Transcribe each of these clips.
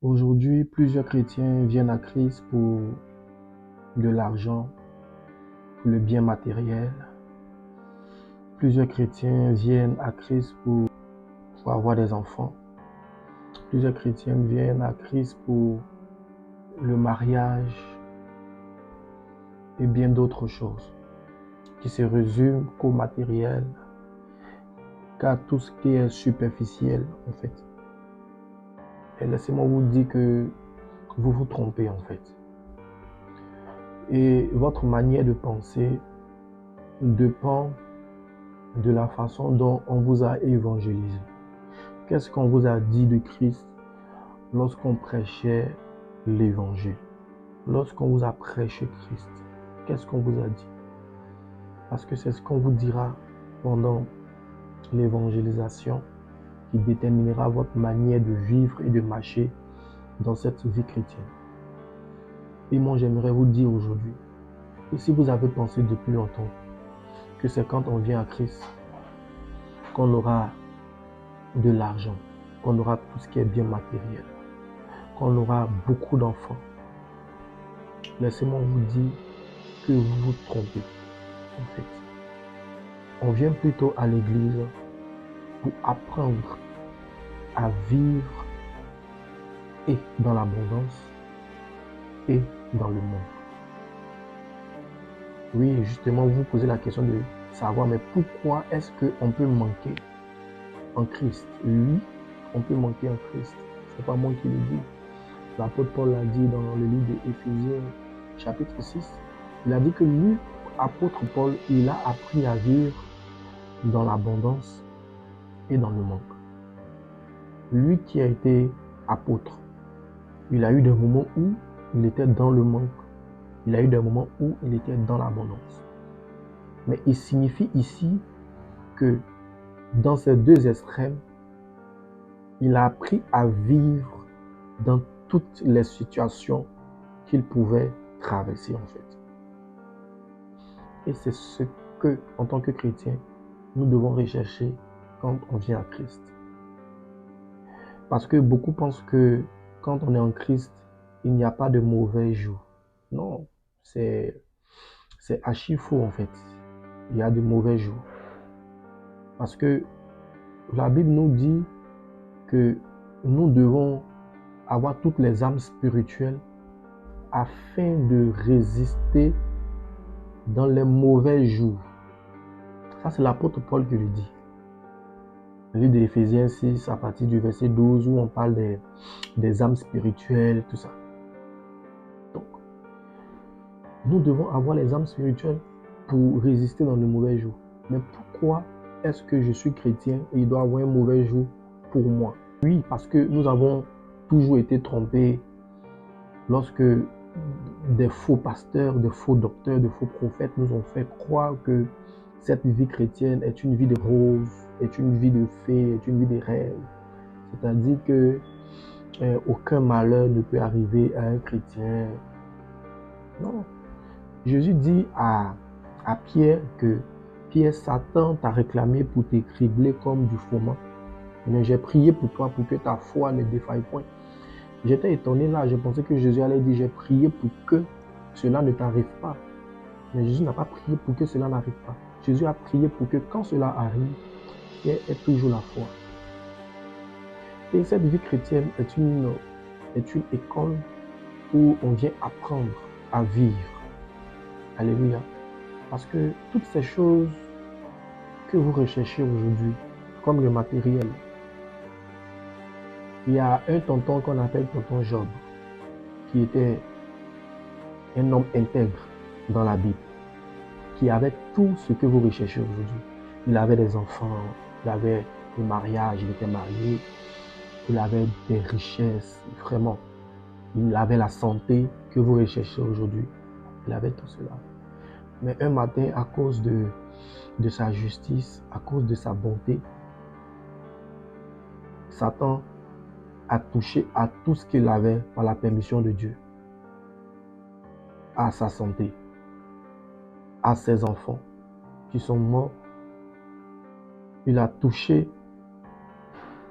Aujourd'hui, plusieurs chrétiens viennent à Christ pour de l'argent, pour le bien matériel. Plusieurs chrétiens viennent à Christ pour avoir des enfants. Plusieurs chrétiens viennent à Christ pour le mariage et bien d'autres choses qui se résument qu'au matériel, qu'à tout ce qui est superficiel en fait. Et laissez-moi vous dire que vous vous trompez en fait. Et votre manière de penser dépend de la façon dont on vous a évangélisé. Qu'est-ce qu'on vous a dit de Christ lorsqu'on prêchait l'évangile? Lorsqu'on vous a prêché Christ, qu'est-ce qu'on vous a dit? Parce que c'est ce qu'on vous dira pendant l'évangélisation qui déterminera votre manière de vivre et de marcher dans cette vie chrétienne. Et moi, j'aimerais vous dire aujourd'hui que si vous avez pensé depuis longtemps que c'est quand on vient à Christ qu'on aura de l'argent, qu'on aura tout ce qui est bien matériel, qu'on aura beaucoup d'enfants, laissez-moi vous dire que vous vous trompez. En fait, on vient plutôt à l'église pour apprendre à vivre et dans l'abondance et dans le monde. Oui, justement, vous posez la question de savoir, mais pourquoi est-ce qu'on peut manquer en Christ? Oui, on peut manquer en Christ. Ce n'est pas moi qui le dis. L'apôtre Paul l'a dit dans le livre d'Éphésiens, chapitre 6. Il a dit que lui, apôtre Paul, il a appris à vivre dans l'abondance et dans le manque. Lui qui a été apôtre, il a eu des moments où il était dans le manque. Il a eu des moments où il était dans l'abondance. Mais il signifie ici que dans ces deux extrêmes, il a appris à vivre dans toutes les situations qu'il pouvait traverser en fait. Et c'est ce que, en tant que chrétien, nous devons rechercher quand on vient à Christ. Parce que beaucoup pensent que quand on est en Christ, il n'y a pas de mauvais jours. Non, c'est archi faux en fait. Il y a de mauvais jours. Parce que la Bible nous dit que nous devons avoir toutes les âmes spirituelles afin de résister dans les mauvais jours. Ça, c'est l'apôtre Paul qui le dit. Le livre d'Éphésiens 6, à partir du verset 12, où on parle des âmes spirituelles, tout ça. Donc, nous devons avoir les âmes spirituelles pour résister dans le mauvais jour. Mais pourquoi est-ce que je suis chrétien et il doit avoir un mauvais jour pour moi? Oui, parce que nous avons toujours été trompés lorsque des faux pasteurs, des faux docteurs, des faux prophètes nous ont fait croire que cette vie chrétienne est une vie de rose, est une vie de fée, est une vie de rêve. C'est-à-dire que aucun malheur ne peut arriver à un chrétien. Non. Jésus dit à Pierre que Pierre, Satan t'a réclamé pour t'écribler comme du froment. Mais j'ai prié pour toi pour que ta foi ne défaille point. J'étais étonné là, je pensais que Jésus allait dire j'ai prié pour que cela ne t'arrive pas. Mais Jésus n'a pas prié pour que cela n'arrive pas. Jésus a prié pour que quand cela arrive, il y ait toujours la foi. Et cette vie chrétienne est une école où on vient apprendre à vivre. Alléluia. Parce que toutes ces choses que vous recherchez aujourd'hui, comme le matériel, il y a un tonton qu'on appelle tonton Job, qui était un homme intègre dans la Bible, qui avait tout ce que vous recherchez aujourd'hui. Il avait des enfants, il avait le mariage, il était marié, il avait des richesses, vraiment. Il avait la santé que vous recherchez aujourd'hui. Il avait tout cela. Mais un matin, à cause de sa justice, à cause de sa bonté, Satan a touché à tout ce qu'il avait par la permission de Dieu. À sa santé, à ses enfants qui sont morts. Il a touché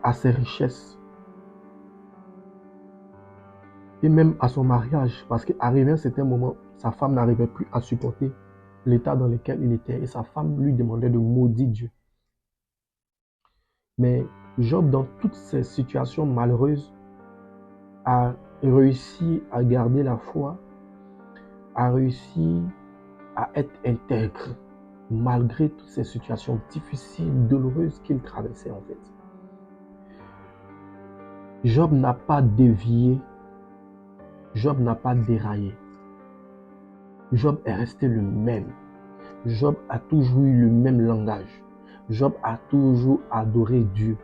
à ses richesses. et même à son mariage, parce qu'arrivé à un certain moment, sa femme n'arrivait plus à supporter l'état dans lequel il était et sa femme lui demandait de maudire Dieu. Mais Job, dans toutes ces situations malheureuses, a réussi à garder la foi, a réussi à être intègre, malgré toutes ces situations difficiles, douloureuses qu'il traversait en fait. Job n'a pas dévié, Job n'a pas déraillé. Job est resté le même. Job a toujours eu le même langage. Job a toujours adoré Dieu.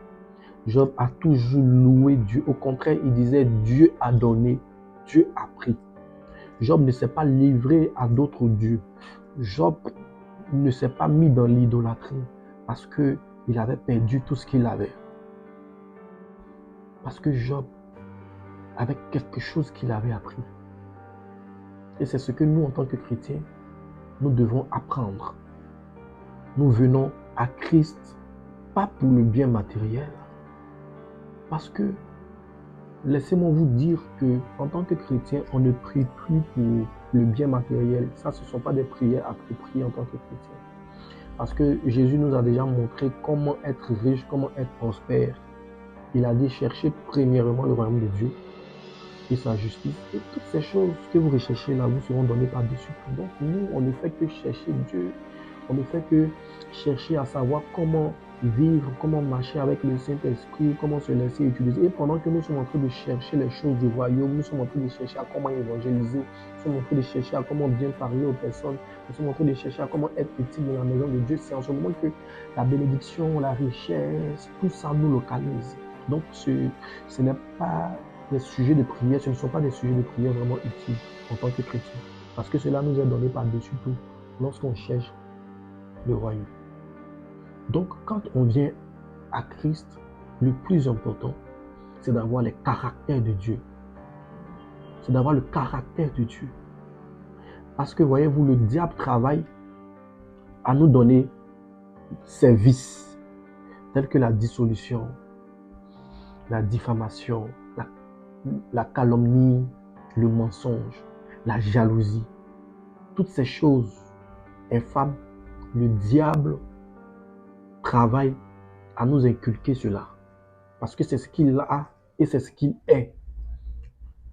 Job a toujours loué Dieu. Au contraire, il disait Dieu a donné, Dieu a pris. Job ne s'est pas livré à d'autres dieux. Job ne s'est pas mis dans l'idolâtrie parce qu'il avait perdu tout ce qu'il avait. Parce que Job avait quelque chose qu'il avait appris. Et c'est ce que nous, en tant que chrétiens, nous devons apprendre. Nous venons à Christ, pas pour le bien matériel. Parce que, laissez-moi vous dire que, en tant que chrétien, on ne prie plus pour le bien matériel. Ça, ce ne sont pas des prières appropriées en tant que chrétien. Parce que Jésus nous a déjà montré comment être riche, comment être prospère. Il a dit, cherchez premièrement le royaume de Dieu et sa justice. Et toutes ces choses que vous recherchez là, vous seront données par-dessus tout. Donc nous, on ne fait que chercher Dieu. On ne fait que chercher à savoir comment vivre, comment marcher avec le Saint-Esprit, comment se laisser utiliser. Et pendant que nous sommes en train de chercher les choses du royaume, nous sommes en train de chercher à comment évangéliser, nous sommes en train de chercher à comment bien parler aux personnes, nous sommes en train de chercher à comment être utile dans la maison de Dieu. C'est en ce moment que la bénédiction, la richesse, tout ça nous localise. Donc ce n'est pas des sujets de prière, ce ne sont pas des sujets de prière vraiment utiles en tant que chrétien. Parce que cela nous est donné par-dessus tout lorsqu'on cherche le royaume. Donc, quand on vient à Christ, le plus important, c'est d'avoir le caractère de Dieu. C'est d'avoir le caractère de Dieu. Parce que, voyez-vous, le diable travaille à nous donner ses vices, tels que la dissolution, la diffamation, la calomnie, le mensonge, la jalousie. Toutes ces choses infâmes, le diable travaille à nous inculquer cela. Parce que c'est ce qu'il a et c'est ce qu'il est.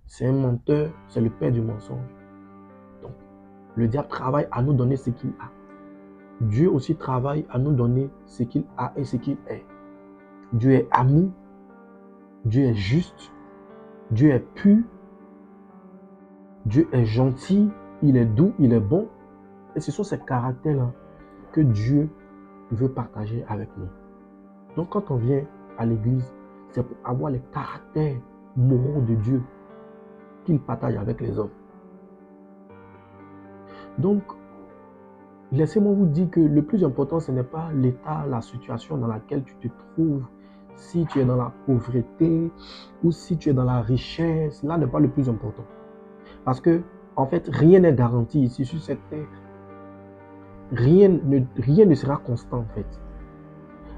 C'est un menteur, c'est le père du mensonge. Donc, le diable travaille à nous donner ce qu'il a. Dieu aussi travaille à nous donner ce qu'il a et ce qu'il est. Dieu est amour, Dieu est juste, Dieu est pur, Dieu est gentil, il est doux, il est bon. Et ce sont ces caractères-là que Dieu veut partager avec nous. Donc quand on vient à l'église, c'est pour avoir les caractères moraux de Dieu qu'il partage avec les hommes. Donc, laissez-moi vous dire que le plus important, ce n'est pas l'état, la situation dans laquelle tu te trouves, si tu es dans la pauvreté ou si tu es dans la richesse. Là n'est pas le plus important. Parce que, en fait, rien n'est garanti ici sur cette terre. Rien ne sera constant, en fait.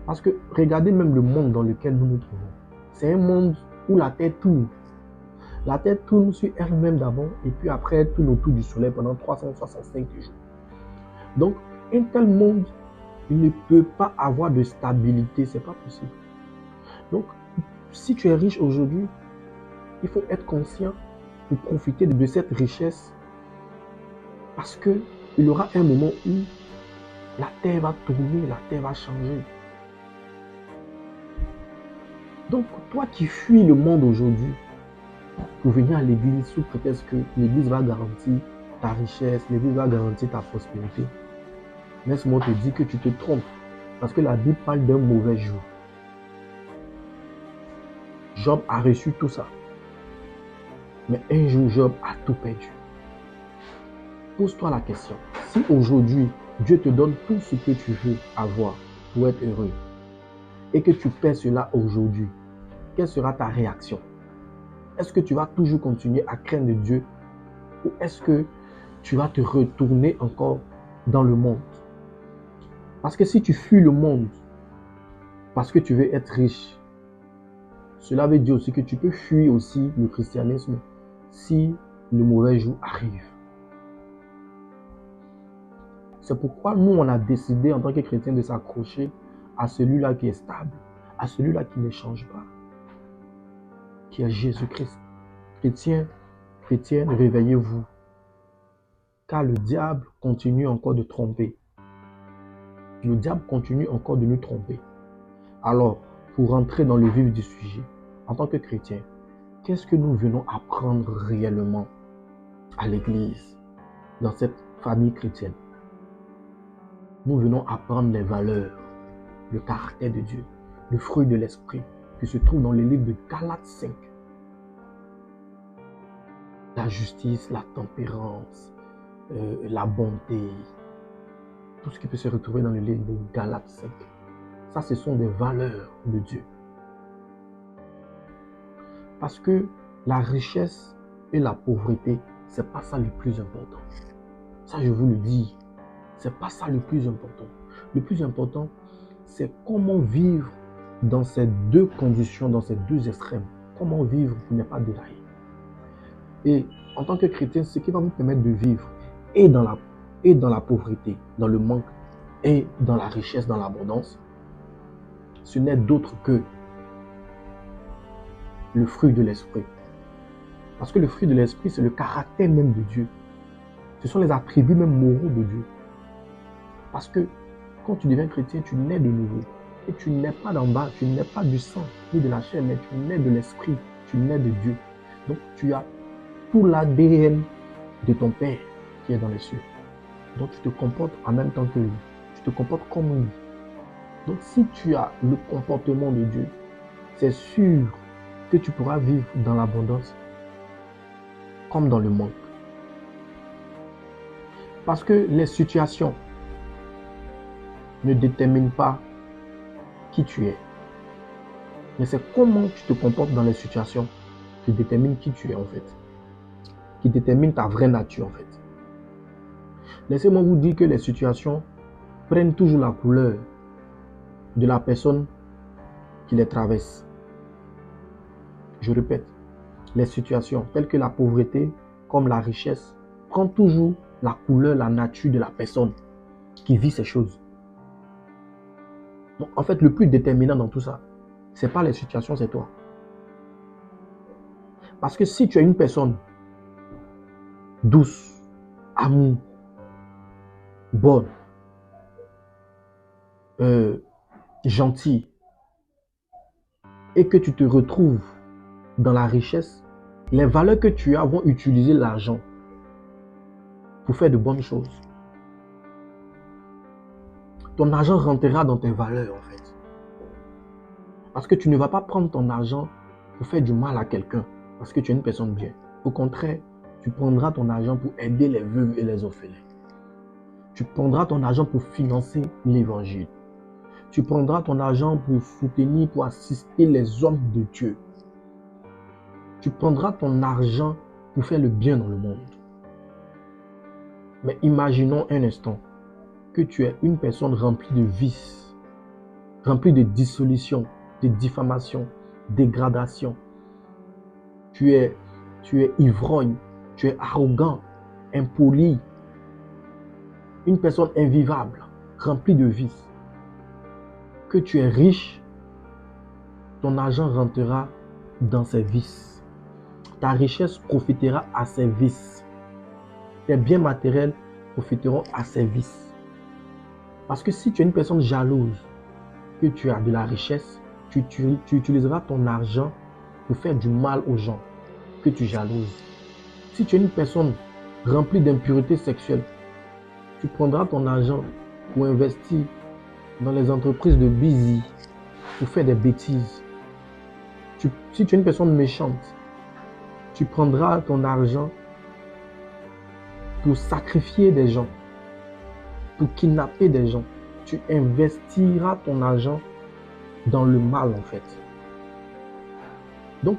Parce que, regardez même le monde dans lequel nous nous trouvons. C'est un monde où la terre tourne. La terre tourne sur elle-même d'abord et puis après elle tourne autour du soleil pendant 365 jours. Donc, un tel monde, il ne peut pas avoir de stabilité, c'est pas possible. Donc, si tu es riche aujourd'hui, il faut être conscient pour profiter de cette richesse parce qu'il y aura un moment où la terre va tourner, la terre va changer. Donc, toi qui fuis le monde aujourd'hui pour venir à l'église sous prétexte que l'église va garantir ta richesse, l'église va garantir ta prospérité, laisse-moi te dire que tu te trompes parce que la Bible parle d'un mauvais jour. Job a reçu tout ça. Mais un jour, Job a tout perdu. Pose-toi la question. Si aujourd'hui, Dieu te donne tout ce que tu veux avoir pour être heureux et que tu perds cela aujourd'hui, quelle sera ta réaction? Est-ce que tu vas toujours continuer à craindre Dieu ou est-ce que tu vas te retourner encore dans le monde? Parce que si tu fuis le monde parce que tu veux être riche, cela veut dire aussi que tu peux fuir aussi le christianisme si le mauvais jour arrive. C'est pourquoi nous, on a décidé en tant que chrétiens de s'accrocher à celui-là qui est stable, à celui-là qui ne change pas, qui est Jésus-Christ. Chrétiens, chrétiennes, réveillez-vous, car le diable continue encore de tromper. Le diable continue encore de nous tromper. Alors, pour rentrer dans le vif du sujet, en tant que chrétiens, qu'est-ce que nous venons apprendre réellement à l'Église, dans cette famille chrétienne? Nous venons apprendre les valeurs, le caractère de Dieu, le fruit de l'esprit qui se trouve dans le livre de Galates 5. La justice, la tempérance, la bonté, tout ce qui peut se retrouver dans le livre de Galates 5. Ça, ce sont des valeurs de Dieu. Parce que la richesse et la pauvreté, c'est pas ça le plus important. Ça, je vous le dis, c'est pas ça le plus important. Le plus important, c'est comment vivre dans ces deux conditions, dans ces deux extrêmes. Comment vivre pour ne pas dérailler. Et en tant que chrétien, ce qui va vous permettre de vivre et dans la pauvreté, dans le manque, et dans la richesse, dans l'abondance, ce n'est d'autre que le fruit de l'esprit. Parce que le fruit de l'esprit, c'est le caractère même de Dieu. Ce sont les attributs même moraux de Dieu. Parce que quand tu deviens chrétien, tu nais de nouveau. Et tu n'es pas d'en bas, tu n'es pas du sang ni de la chair, mais tu nais de l'esprit, tu nais de Dieu. Donc tu as tout l'ADN de ton Père qui est dans les cieux. Donc tu te comportes en même temps que lui. Tu te comportes comme lui. Donc si tu as le comportement de Dieu, c'est sûr que tu pourras vivre dans l'abondance comme dans le manque. Parce que les situations ne déterminent pas qui tu es. Mais c'est comment tu te comportes dans les situations qui détermine qui tu es en fait. Qui détermine ta vraie nature en fait. Laissez-moi vous dire que les situations prennent toujours la couleur de la personne qui les traverse. Je répète, les situations telles que la pauvreté, comme la richesse, prennent toujours la couleur, la nature de la personne qui vit ces choses. Donc, en fait, le plus déterminant dans tout ça, ce n'est pas les situations, c'est toi. Parce que si tu es une personne douce, amour, bonne, gentille, et que tu te retrouves dans la richesse, les valeurs que tu as vont utiliser l'argent pour faire de bonnes choses. Ton argent rentrera dans tes valeurs en fait. Parce que tu ne vas pas prendre ton argent pour faire du mal à quelqu'un parce que tu es une personne bien. Au contraire, tu prendras ton argent pour aider les veuves et les orphelins. Tu prendras ton argent pour financer l'évangile. Tu prendras ton argent pour soutenir, pour assister les hommes de Dieu. Tu prendras ton argent pour faire le bien dans le monde. Mais imaginons un instant que tu es une personne remplie de vices, remplie de dissolution, de diffamation, dégradation. Tu es ivrogne, tu es arrogant, impoli, une personne invivable, remplie de vices. Que tu es riche, ton argent rentrera dans ces vices. Ta richesse profitera à ces vices. Tes biens matériels profiteront à ces vices. Parce que si tu es une personne jalouse, que tu as de la richesse, tu utiliseras ton argent pour faire du mal aux gens que tu jalouses. Si tu es une personne remplie d'impureté sexuelle, tu prendras ton argent pour investir dans les entreprises de busy, pour faire des bêtises. Si tu es une personne méchante, tu prendras ton argent pour sacrifier des gens, pour kidnapper des gens. Tu investiras ton argent dans le mal en fait. Donc,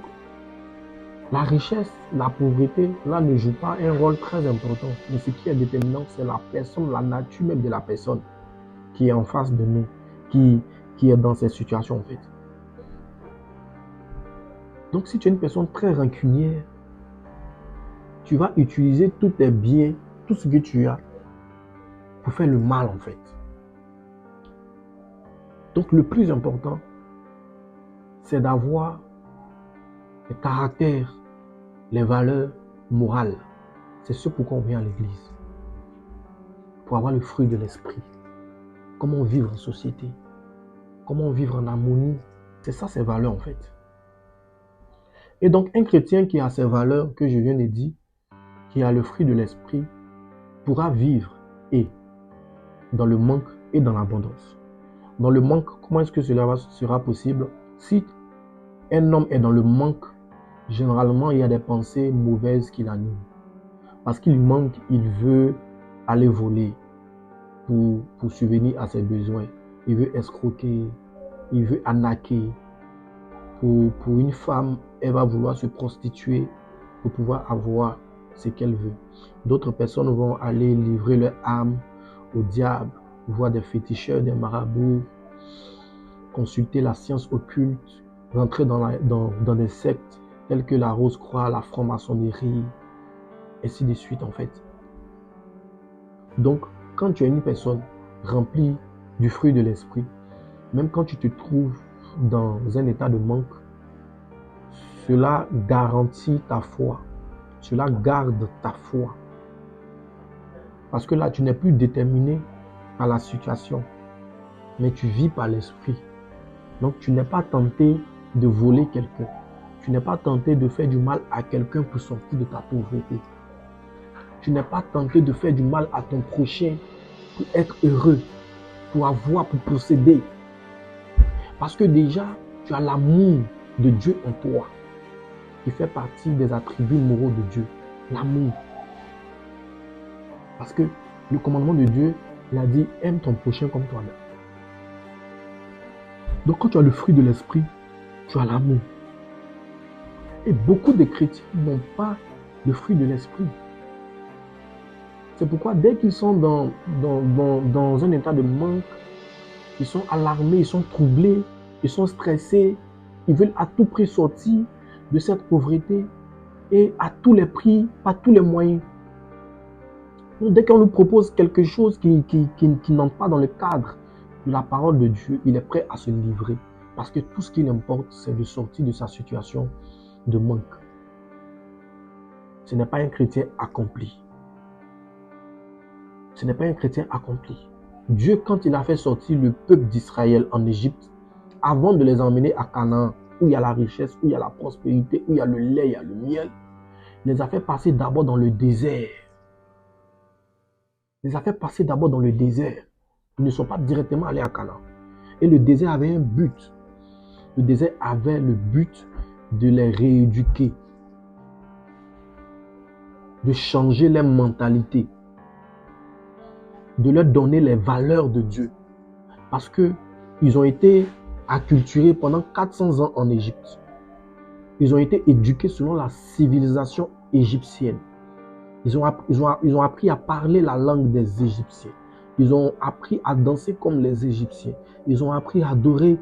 la richesse, la pauvreté, là ne joue pas un rôle très important. Mais ce qui est déterminant, c'est la personne, la nature même de la personne qui est en face de nous, qui est dans cette situation en fait. Donc, si tu es une personne très rancunière, tu vas utiliser tous tes biens, tout ce que tu as, pour faire le mal en fait. Donc le plus important, c'est d'avoir les caractères, les valeurs morales. C'est ce pourquoi on vient à l'église. Pour avoir le fruit de l'esprit. Comment vivre en société. Comment vivre en harmonie. C'est ça ces valeurs en fait. Et donc un chrétien qui a ces valeurs que je viens de dire, qui a le fruit de l'esprit, pourra vivre et dans le manque et dans l'abondance. Dans le manque, comment est-ce que cela sera possible? Si un homme est dans le manque, généralement il y a des pensées mauvaises qui l'animent. Parce qu'il manque, il veut aller voler pour subvenir à ses besoins. Il veut escroquer, il veut arnaquer. Pour une femme, elle va vouloir se prostituer pour pouvoir avoir ce qu'elle veut. D'autres personnes vont aller livrer leur âme au diable, voir des féticheurs, des marabouts, consulter la science occulte, rentrer dans des sectes telles que la Rose-Croix, la franc-maçonnerie, ainsi de suite en fait. Donc, quand tu es une personne remplie du fruit de l'esprit, même quand tu te trouves dans un état de manque, cela garantit ta foi. Cela garde ta foi. Parce que là, tu n'es plus déterminé par la situation, mais tu vis par l'esprit. Donc, tu n'es pas tenté de voler quelqu'un. Tu n'es pas tenté de faire du mal à quelqu'un pour sortir de ta pauvreté. Tu n'es pas tenté de faire du mal à ton prochain pour être heureux, pour avoir, pour posséder. Parce que déjà, tu as l'amour de Dieu en toi, qui fait partie des attributs moraux de Dieu. L'amour. Parce que le commandement de Dieu, il a dit, aime ton prochain comme toi-même. Donc quand tu as le fruit de l'esprit, tu as l'amour. Et beaucoup de chrétiens n'ont pas le fruit de l'esprit. C'est pourquoi dès qu'ils sont dans un état de manque, ils sont alarmés, ils sont troublés, ils sont stressés, ils veulent à tout prix sortir de cette pauvreté et à tous les prix, par tous les moyens. Donc, dès qu'on nous propose quelque chose qui n'entre pas dans le cadre de la parole de Dieu, il est prêt à se livrer. Parce que tout ce qui l'importe, c'est de sortir de sa situation de manque. Ce n'est pas un chrétien accompli. Ce n'est pas un chrétien accompli. Dieu, quand il a fait sortir le peuple d'Israël en Égypte, avant de les emmener à Canaan, où il y a la richesse, où il y a la prospérité, où il y a le lait, il y a le miel, il les a fait passer d'abord dans le désert. Il les a fait passer d'abord dans le désert. Ils ne sont pas directement allés à Canaan. Et le désert avait un but. Le désert avait le but de les rééduquer, de changer leur mentalité, de leur donner les valeurs de Dieu. Parce qu'ils ont été acculturés pendant 400 ans en Égypte. Ils ont été éduqués selon la civilisation égyptienne. Ils ont appris à parler la langue des Égyptiens. Ils ont appris à danser comme les Égyptiens. Ils ont appris à adorer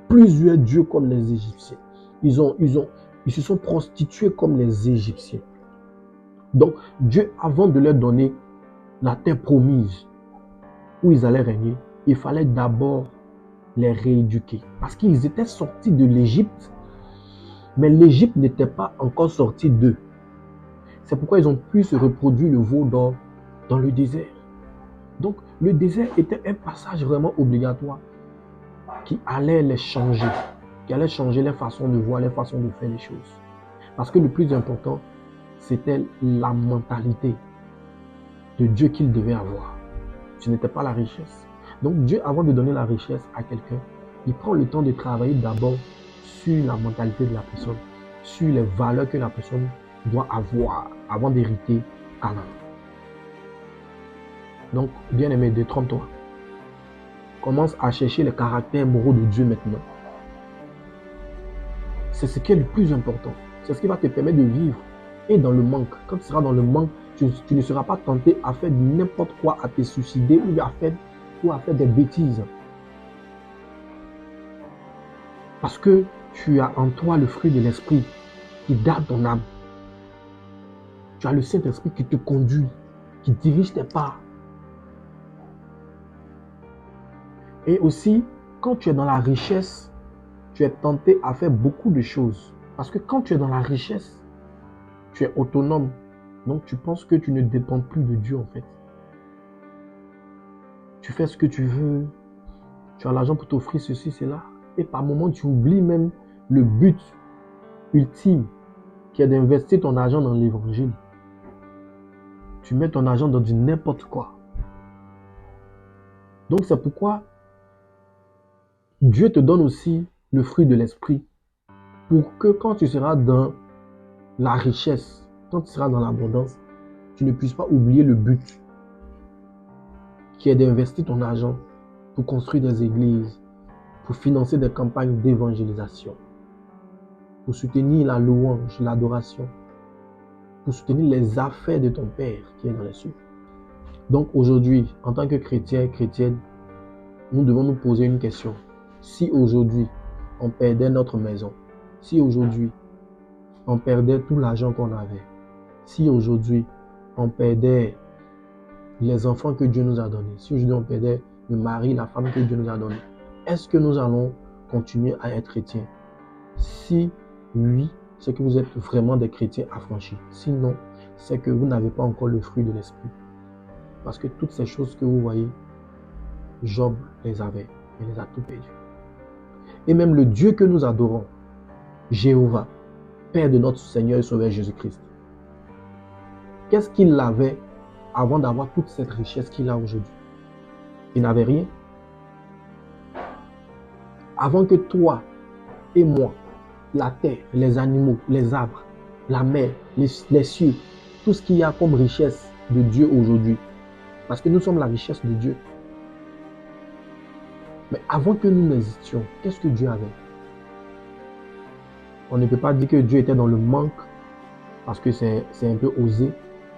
plusieurs dieux comme les Égyptiens. Ils se sont prostitués comme les Égyptiens. Donc, Dieu, avant de leur donner la terre promise où ils allaient régner, il fallait d'abord les rééduquer. Parce qu'ils étaient sortis de l'Égypte, mais l'Égypte n'était pas encore sortie d'eux. C'est pourquoi ils ont pu se reproduire le veau d'or dans le désert. Donc, le désert était un passage vraiment obligatoire qui allait les changer, qui allait changer les façons de voir, les façons de faire les choses. Parce que le plus important, c'était la mentalité de Dieu qu'ils devaient avoir. Ce n'était pas la richesse. Donc Dieu, avant de donner la richesse à quelqu'un, il prend le temps de travailler d'abord sur la mentalité de la personne, sur les valeurs que la personne doit avoir avant d'hériter Canaan. Donc, bien-aimé, détrompe-toi. Commence à chercher les caractères moraux de Dieu maintenant. C'est ce qui est le plus important. C'est ce qui va te permettre de vivre. Et dans le manque, quand tu seras dans le manque, tu ne seras pas tenté à faire n'importe quoi, à te suicider ou à faire des bêtises. Parce que tu as en toi le fruit de l'esprit qui garde ton âme. Tu as le Saint-Esprit qui te conduit, qui dirige tes pas. Et aussi, quand tu es dans la richesse, tu es tenté à faire beaucoup de choses. Parce que quand tu es dans la richesse, tu es autonome. Donc tu penses que tu ne dépends plus de Dieu en fait. Tu fais ce que tu veux. Tu as l'argent pour t'offrir ceci, cela. Et par moments, tu oublies même le but ultime qui est d'investir ton argent dans l'évangile. Tu mets ton argent dans du n'importe quoi. Donc c'est pourquoi Dieu te donne aussi le fruit de l'esprit pour que quand tu seras dans la richesse, quand tu seras dans l'abondance, tu ne puisses pas oublier le but qui est d'investir ton argent pour construire des églises, pour financer des campagnes d'évangélisation, pour soutenir la louange, l'adoration, pour soutenir les affaires de ton Père qui est dans les cieux. Donc aujourd'hui, en tant que chrétien et chrétienne, nous devons nous poser une question. Si aujourd'hui, on perdait notre maison, si aujourd'hui, on perdait tout l'argent qu'on avait, si aujourd'hui, on perdait les enfants que Dieu nous a donnés, si aujourd'hui, on perdait le mari, la femme que Dieu nous a donnés, est-ce que nous allons continuer à être chrétiens? Si oui, c'est que vous êtes vraiment des chrétiens affranchis. Sinon, c'est que vous n'avez pas encore le fruit de l'esprit. Parce que toutes ces choses que vous voyez, Job les avait. Il les a tout perdues. Et même le Dieu que nous adorons, Jéhovah, Père de notre Seigneur et Sauveur Jésus-Christ, qu'est-ce qu'il avait avant d'avoir toute cette richesse qu'il a aujourd'hui? Il n'avait rien. Avant que toi et moi, la terre, les animaux, les arbres, la mer, les cieux, tout ce qu'il y a comme richesse de Dieu aujourd'hui, parce que nous sommes la richesse de Dieu. Mais avant que nous n'existions, qu'est-ce que Dieu avait? On ne peut pas dire que Dieu était dans le manque, parce que c'est un peu osé,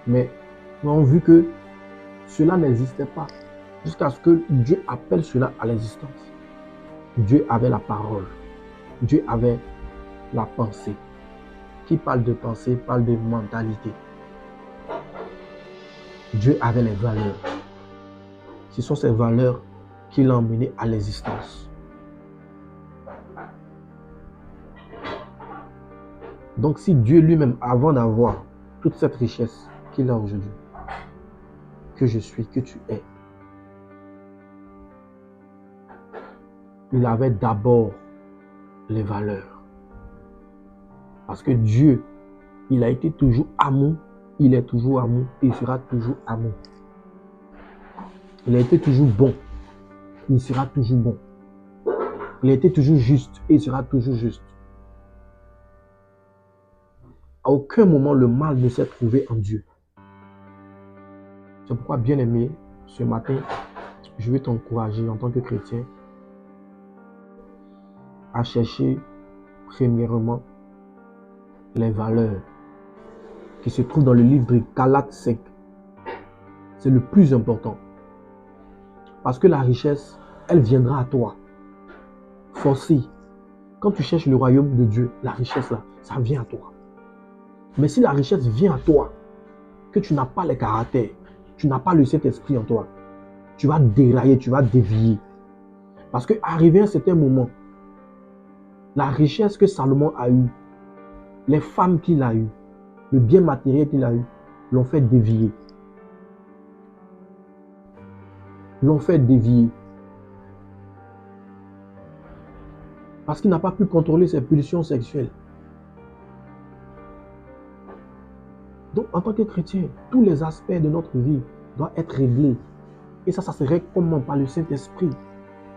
mais nous avons vu que cela n'existait pas, jusqu'à ce que Dieu appelle cela à l'existence. Dieu avait la parole, Dieu avait la pensée. Qui parle de pensée parle de mentalité. Dieu avait les valeurs. Ce sont ces valeurs qui l'ont emmené à l'existence. Donc si Dieu lui-même, avant d'avoir toute cette richesse qu'il a aujourd'hui, que je suis, que tu es, il avait d'abord les valeurs. Parce que Dieu, il a été toujours amour, il est toujours amour et il sera toujours amour. Il a été toujours bon, il sera toujours bon. Il a été toujours juste et il sera toujours juste. À aucun moment le mal ne s'est trouvé en Dieu. C'est pourquoi, bien-aimé, ce matin, je vais t'encourager en tant que chrétien à chercher premièrement les valeurs qui se trouvent dans le livre de Galates 5. C'est le plus important. Parce que la richesse, elle viendra à toi. Forcée. Quand tu cherches le royaume de Dieu, la richesse là, ça vient à toi. Mais si la richesse vient à toi, que tu n'as pas le caractère, tu n'as pas le Saint-Esprit en toi, tu vas dérailler, tu vas dévier. Parce qu'arrivé à un certain moment, la richesse que Salomon a eue, les femmes qu'il a eues, le bien matériel qu'il a eu, l'ont fait dévier. L'ont fait dévier. Parce qu'il n'a pas pu contrôler ses pulsions sexuelles. Donc, en tant que chrétien, tous les aspects de notre vie doivent être réglés. Et ça se règle comment? Par le Saint-Esprit.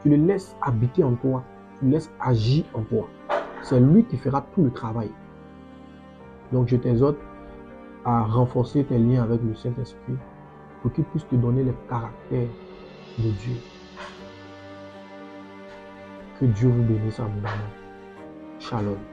Tu le laisses habiter en toi. Tu le laisses agir en toi. C'est lui qui fera tout le travail. Donc, je t'exhorte à renforcer tes liens avec le Saint-Esprit pour qu'il puisse te donner le caractère de Dieu. Que Dieu vous bénisse abondamment. Shalom.